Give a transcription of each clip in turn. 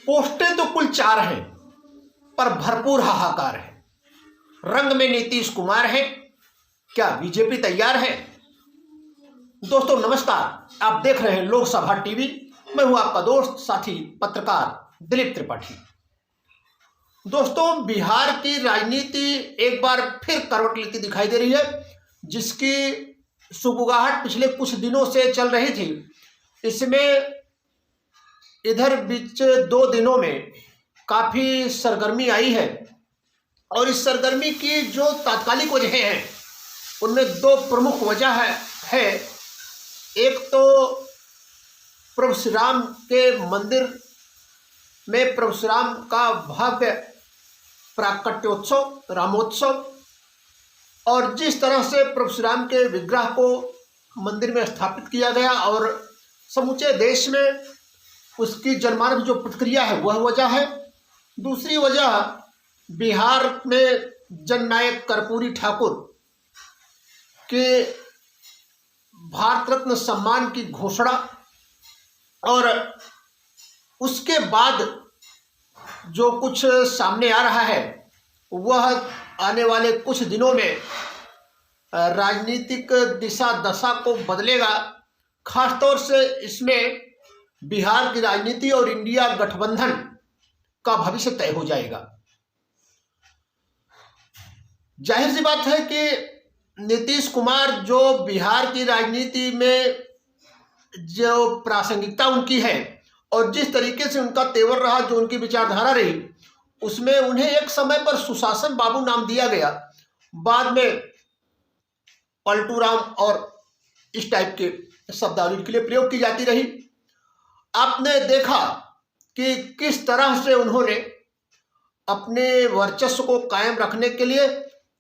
पोस्टें तो कुल 4 हैं, पर भरपूर हाहाकार है। रंग में नीतीश कुमार है, क्या बीजेपी तैयार है? दोस्तों नमस्कार, आप देख रहे हैं लोकसभा टीवी। मैं हूं आपका दोस्त साथी पत्रकार दिलीप त्रिपाठी। दोस्तों, बिहार की राजनीति एक बार फिर करवट लेती दिखाई दे रही है, जिसकी सुगबुगाहट पिछले कुछ दिनों से चल रही थी। इसमें इधर बीच 2 दिनों में काफी सरगर्मी आई है, और इस सरगर्मी की जो तात्कालिक वजह हैं उनमें 2 प्रमुख वजह है। एक तो प्रभु श्री राम के मंदिर में प्रभु श्री राम का भव्य प्राकट्योत्सव, रामोत्सव, और जिस तरह से प्रभु श्री राम के विग्रह को मंदिर में स्थापित किया गया और समूचे देश में उसकी जनमानस जो प्रतिक्रिया है वह वजह है। दूसरी वजह बिहार में जननायक कर्पूरी ठाकुर के भारत रत्न सम्मान की घोषणा, और उसके बाद जो कुछ सामने आ रहा है वह आने वाले कुछ दिनों में राजनीतिक दिशा दशा को बदलेगा। खासतौर से इसमें बिहार की राजनीति और इंडिया गठबंधन का भविष्य तय हो जाएगा। जाहिर सी बात है कि नीतीश कुमार जो बिहार की राजनीति में जो प्रासंगिकता उनकी है और जिस तरीके से उनका तेवर रहा, जो उनकी विचारधारा रही, उसमें उन्हें एक समय पर सुशासन बाबू नाम दिया गया। बाद में पलटू राम और इस टाइप के शब्दावली उनके लिए प्रयोग की जाती रही। आपने देखा कि किस तरह से उन्होंने अपने वर्चस्व को कायम रखने के लिए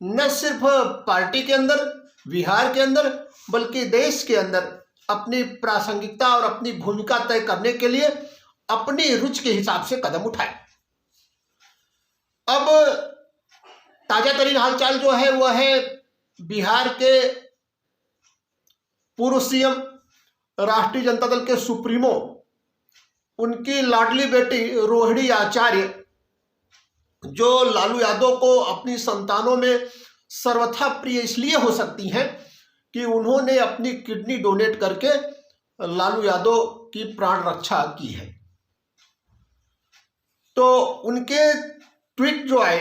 न सिर्फ पार्टी के अंदर, बिहार के अंदर, बल्कि देश के अंदर अपनी प्रासंगिकता और अपनी भूमिका तय करने के लिए अपनी रुचि के हिसाब से कदम उठाए। अब ताजा तरीन हालचाल जो है वह है बिहार के पूर्व सीएम, राष्ट्रीय जनता दल के सुप्रीमो, उनकी लाडली बेटी रोहिणी आचार्य, जो लालू यादव को अपनी संतानों में सर्वथा प्रिय इसलिए हो सकती हैं कि उन्होंने अपनी किडनी डोनेट करके लालू यादव की प्राण रक्षा की है। तो उनके ट्वीट जो आए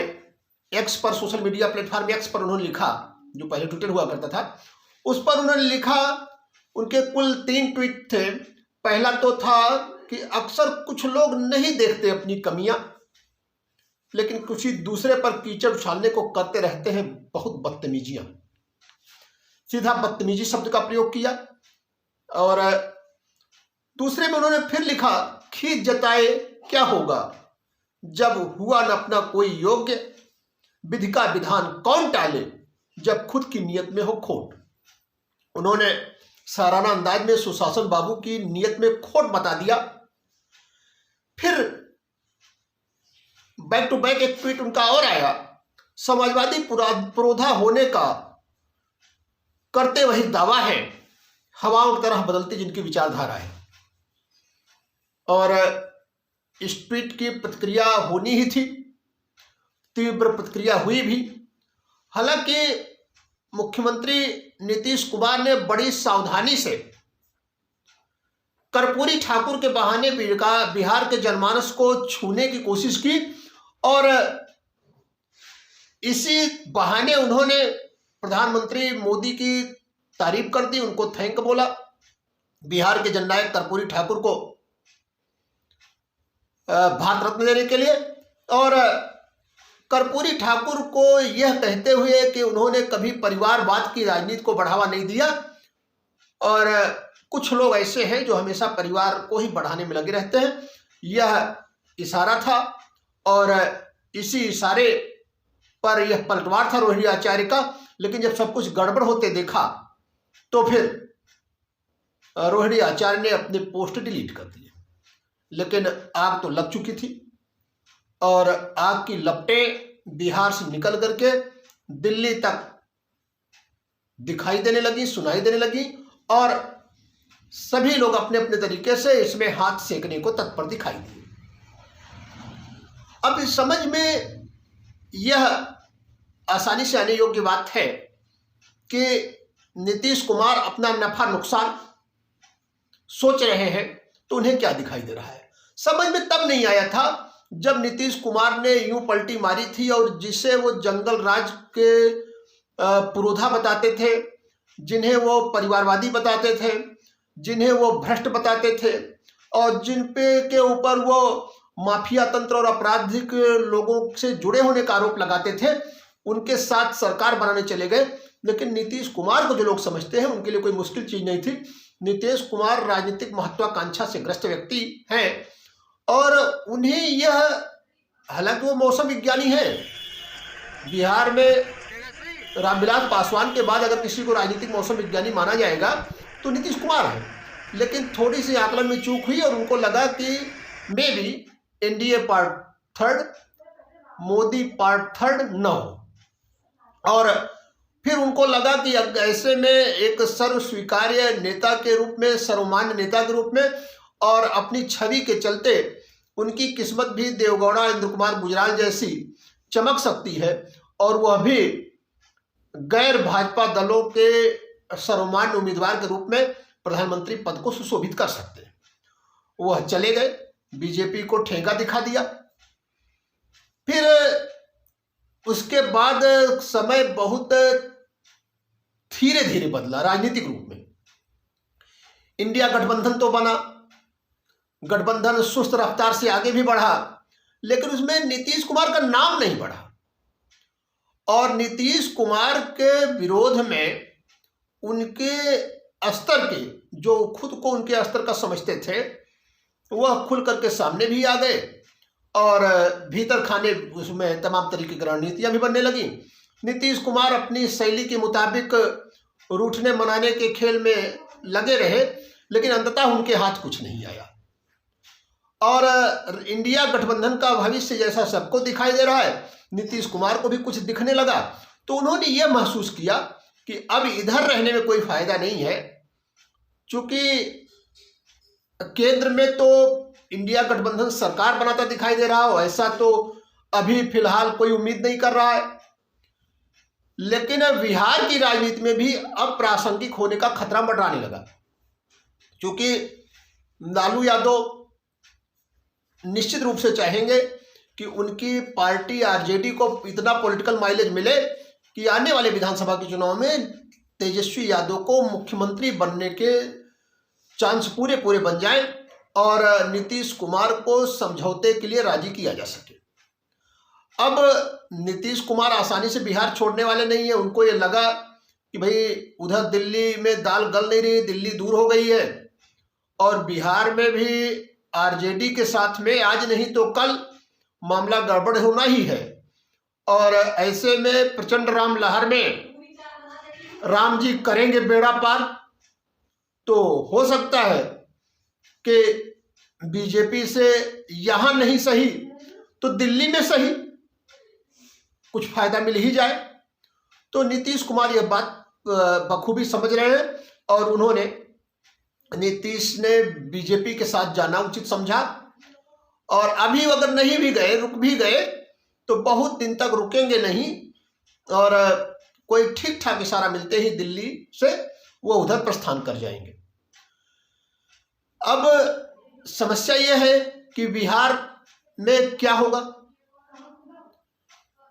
एक्स पर, सोशल मीडिया प्लेटफॉर्म एक्स पर उन्होंने लिखा, जो पहले ट्विटर हुआ करता था, उस पर उन्होंने लिखा, उनके कुल 3 ट्वीट थे। पहला तो था कि अक्सर कुछ लोग नहीं देखते अपनी कमियां, लेकिन कुछ ही दूसरे पर कीचड़ उछालने को करते रहते हैं बहुत बदतमीजियां। सीधा बदतमीजी शब्द का प्रयोग किया। और दूसरे में उन्होंने फिर लिखा, खींच जताए क्या होगा जब हुआ न अपना कोई योग्य, विधि का विधान कौन टाले जब खुद की नियत में हो खोट। उन्होंने साराना अंदाज में सुशासन बाबू की नियत में खोट बता दिया। फिर बैक टू बैक एक ट्वीट उनका और आया, समाजवादी पुरोधा होने का करते वही दावा है, हवाओं की तरह बदलती जिनकी विचारधारा है। और इस ट्वीट की प्रतिक्रिया होनी ही थी, तीव्र प्रतिक्रिया हुई भी। हालांकि मुख्यमंत्री नीतीश कुमार ने बड़ी सावधानी से कर्पूरी ठाकुर के बहाने बिहार के जनमानस को छूने की कोशिश की, और इसी बहाने उन्होंने प्रधानमंत्री मोदी की तारीफ कर दी, उनको थैंक बोला। बिहार के जननायक कर्पूरी ठाकुर को भारत रत्न देने के लिए, और कर्पूरी ठाकुर को यह कहते हुए कि उन्होंने कभी परिवारवाद की राजनीति को बढ़ावा नहीं दिया, और कुछ लोग ऐसे हैं जो हमेशा परिवार को ही बढ़ाने में लगे रहते हैं, यह इशारा था। और इसी इशारे पर यह पलटवार था रोहिणी आचार्य का। लेकिन जब सब कुछ गड़बड़ होते देखा तो फिर रोहिणी आचार्य ने अपने पोस्ट डिलीट कर दिए। लेकिन आग तो लग चुकी थी, और आग की लपटें बिहार से निकल करके दिल्ली तक दिखाई देने लगी, सुनाई देने लगी, और सभी लोग अपने अपने तरीके से इसमें हाथ सेकने को तत्पर दिखाई दिए। अब इस समझ में यह आसानी से आने योग्य बात है कि नीतीश कुमार अपना नफा नुकसान सोच रहे हैं, तो उन्हें क्या दिखाई दे रहा है समझ में तब नहीं आया था जब नीतीश कुमार ने यूं पलटी मारी थी और जिसे वो जंगल राज के पुरोधा बताते थे, जिन्हें वो परिवारवादी बताते थे, जिन्हें वो भ्रष्ट बताते थे और जिन पे के ऊपर वो माफिया तंत्र और आपराधिक लोगों से जुड़े होने का आरोप लगाते थे, उनके साथ सरकार बनाने चले गए। लेकिन नीतीश कुमार को जो लोग समझते हैं उनके लिए कोई मुश्किल चीज नहीं थी। नीतीश कुमार राजनीतिक महत्वाकांक्षा से ग्रस्त व्यक्ति हैं और उन्हें यह, हालांकि वो मौसम विज्ञानी है, बिहार में रामविलास पासवान के बाद अगर किसी को राजनीतिक मौसम विज्ञानी माना जाएगा तो नीतीश कुमार है, लेकिन थोड़ी सी आकलन में चूक हुई और उनको लगा कि may be NDA part third, Modi part third न हो। और फिर उनको लगा कि ऐसे में एक सर्व स्वीकार्य नेता के रूप में, सर्वमान्य नेता के रूप में और अपनी छवि के चलते उनकी किस्मत भी देवगौड़ा इंद्र कुमार गुजराल जैसी चमक सकती है और वह भी गैर भाजपा दलों के सर्वमान्य उम्मीदवार के रूप में प्रधानमंत्री पद को सुशोभित कर सकते हैं। वह चले गए, बीजेपी को ठेंगा दिखा दिया। फिर उसके बाद समय बहुत धीरे धीरे बदला राजनीतिक रूप में। इंडिया गठबंधन तो बना, गठबंधन सुस्त रफ्तार से आगे भी बढ़ा, लेकिन उसमें नीतीश कुमार का नाम नहीं बढ़ा और नीतीश कुमार के विरोध में उनके स्तर के, जो खुद को उनके स्तर का समझते थे, वह खुल करके सामने भी आ गए और भीतर खाने उसमें तमाम तरीके की रणनीतियां भी बनने लगी। नीतीश कुमार अपनी शैली के मुताबिक रूठने मनाने के खेल में लगे रहे, लेकिन अंततः उनके हाथ कुछ नहीं आया और इंडिया गठबंधन का भविष्य जैसा सबको दिखाई दे रहा है, नीतीश कुमार को भी कुछ दिखने लगा। तो उन्होंने यह महसूस किया कि अब इधर रहने में कोई फायदा नहीं है, क्योंकि केंद्र में तो इंडिया गठबंधन सरकार बनाता दिखाई दे रहा हो, ऐसा तो अभी फिलहाल कोई उम्मीद नहीं कर रहा है। लेकिन बिहार की राजनीति में भी अप्रासंगिक होने का खतरा मंडराने लगा, क्योंकि लालू यादव निश्चित रूप से चाहेंगे कि उनकी पार्टी आरजेडी को इतना पॉलिटिकल माइलेज मिले कि आने वाले विधानसभा के चुनाव में तेजस्वी यादव को मुख्यमंत्री बनने के चांस पूरे पूरे बन जाएं और नीतीश कुमार को समझौते के लिए राजी किया जा सके। अब नीतीश कुमार आसानी से बिहार छोड़ने वाले नहीं है। उनको ये लगा कि भाई उधर दिल्ली में दाल गल नहीं रही, दिल्ली दूर हो गई है और बिहार में भी आरजेडी के साथ में आज नहीं तो कल मामला गड़बड़ होना ही है और ऐसे में प्रचंड राम लहर में राम जी करेंगे बेड़ा पार। तो हो सकता है कि बीजेपी से यहां नहीं सही तो दिल्ली में सही कुछ फायदा मिल ही जाए। तो नीतीश कुमार यह बात बखूबी समझ रहे हैं और उन्होंने, नीतीश ने बीजेपी के साथ जाना उचित समझा और अभी अगर नहीं भी गए, रुक भी गए तो बहुत दिन तक रुकेंगे नहीं और कोई ठीक ठाक इशारा मिलते ही दिल्ली से वो उधर प्रस्थान कर जाएंगे। अब समस्या यह है कि बिहार में क्या होगा।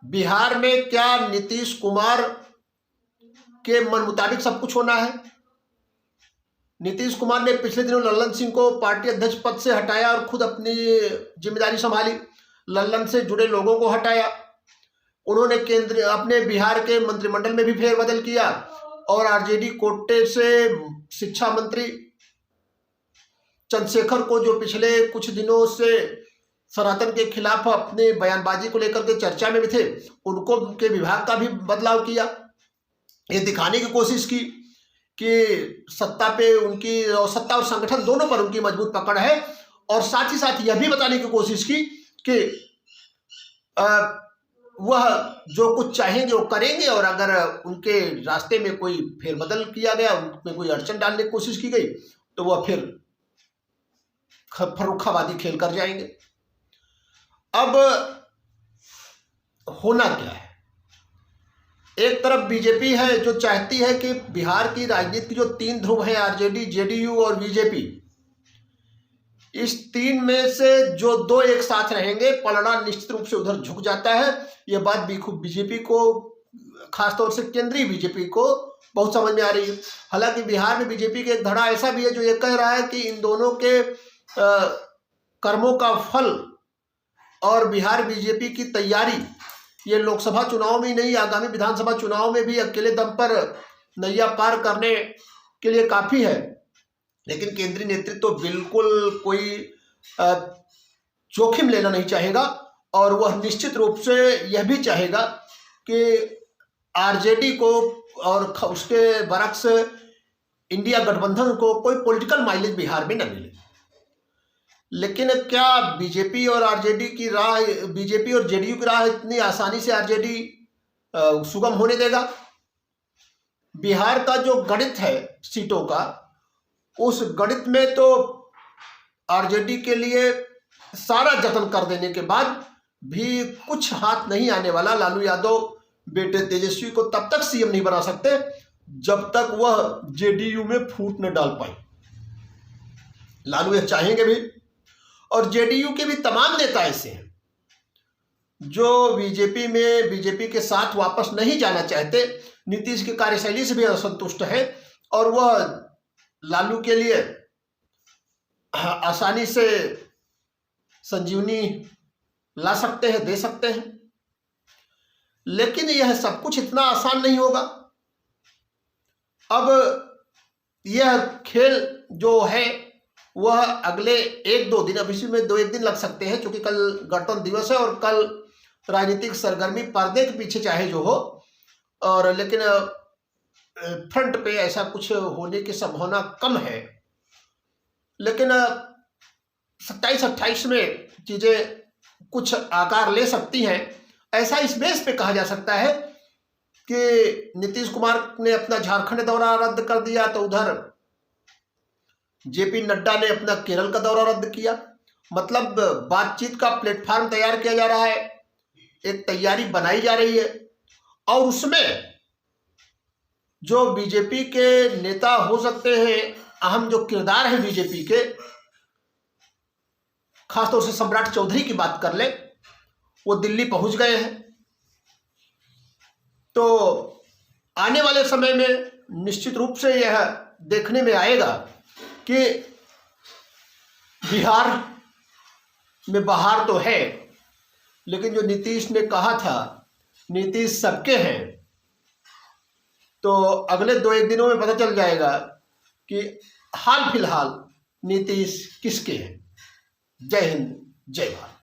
बिहार में क्या नीतीश कुमार के मन मुताबिक सब कुछ होना है? नीतीश कुमार ने पिछले दिनों लल्लन सिंह को पार्टी अध्यक्ष पद से हटाया और खुद अपनी जिम्मेदारी संभाली, लल्लन से जुड़े लोगों को हटाया। उन्होंने केंद्र अपने बिहार के मंत्रिमंडल में भी फेरबदल किया और आरजेडी कोटे से शिक्षा मंत्री चंद्रशेखर को, जो पिछले कुछ दिनों से सनातन के खिलाफ अपने बयानबाजी को लेकर के चर्चा में भी थे, उनको के विभाग का भी बदलाव किया। ये दिखाने की कोशिश की कि सत्ता पे उनकी, और सत्ता और संगठन दोनों पर उनकी मजबूत पकड़ है और साथ ही साथ यह भी बताने की कोशिश की कि वह जो कुछ चाहेंगे वो करेंगे और अगर उनके रास्ते में कोई फेरबदल किया गया, उनमें कोई अड़चन डालने की कोशिश की गई तो वह फिर फर्रुखाबादी खेल कर जाएंगे। अब होना क्या है? एक तरफ बीजेपी है जो चाहती है कि बिहार की राजनीति की जो तीन ध्रुव हैं, आरजेडी, जेडीयू और बीजेपी, इस तीन में से जो दो एक साथ रहेंगे, पलड़ा निश्चित रूप से उधर झुक जाता है। यह बात बीजेपी को, खासतौर से केंद्रीय बीजेपी को बहुत समझ में आ रही है। हालांकि बिहार में बीजेपी के एक धड़ा ऐसा भी है जो ये कह रहा है कि इन दोनों के कर्मों का फल और बिहार बीजेपी की तैयारी ये लोकसभा चुनाव में ही नहीं, आगामी विधानसभा चुनाव में भी अकेले दम पर नैया पार करने के लिए काफी है। लेकिन केंद्रीय नेतृत्व तो बिल्कुल कोई जोखिम लेना नहीं चाहेगा और वह निश्चित रूप से यह भी चाहेगा कि आरजेडी को और उसके बरक्स इंडिया गठबंधन को कोई पॉलिटिकल माइलेज बिहार में न मिले। लेकिन क्या बीजेपी और आरजेडी की राह, बीजेपी और जेडीयू की राह इतनी आसानी से आरजेडी सुगम होने देगा? बिहार का जो गणित है सीटों का, उस गणित में तो आरजेडी के लिए सारा जतन कर देने के बाद भी कुछ हाथ नहीं आने वाला। लालू यादव बेटे तेजस्वी को तब तक सीएम नहीं बना सकते जब तक वह जेडीयू में फूट न डाल पाए। लालू यह चाहेंगे भी, और जेडीयू के भी तमाम नेता ऐसे हैं जो बीजेपी के साथ वापस नहीं जाना चाहते, नीतीश की कार्यशैली से भी असंतुष्ट है और वह लालू के लिए आसानी से संजीवनी ला सकते हैं, दे सकते हैं। लेकिन यह सब कुछ इतना आसान नहीं होगा। अब यह खेल जो है वह अगले एक दो दिन, अब इसी में दो एक दिन लग सकते हैं क्योंकि कल गणतंत्र दिवस है और कल राजनीतिक सरगर्मी पर्दे के पीछे चाहे जो हो, और लेकिन फ्रंट पे ऐसा कुछ होने की संभावना कम है। लेकिन 27-28 में चीजें कुछ आकार ले सकती हैं। ऐसा इस बेस पे कहा जा सकता है कि नीतीश कुमार ने अपना झारखंड दौरा रद्द कर दिया तो उधर जेपी नड्डा ने अपना केरल का दौरा रद्द किया। मतलब बातचीत का प्लेटफॉर्म तैयार किया जा रहा है, एक तैयारी बनाई जा रही है और उसमें जो बीजेपी के नेता हो सकते हैं, अहम जो किरदार है बीजेपी के, खासतौर से सम्राट चौधरी की बात कर ले, वो दिल्ली पहुंच गए हैं। तो आने वाले समय में निश्चित रूप से यह देखने में आएगा कि बिहार में बहार तो है, लेकिन जो नीतीश ने कहा था नीतीश सबके हैं, तो अगले दो एक दिनों में पता चल जाएगा कि हाल फिलहाल नीतीश किसके हैं। जय हिंद, जय भारत।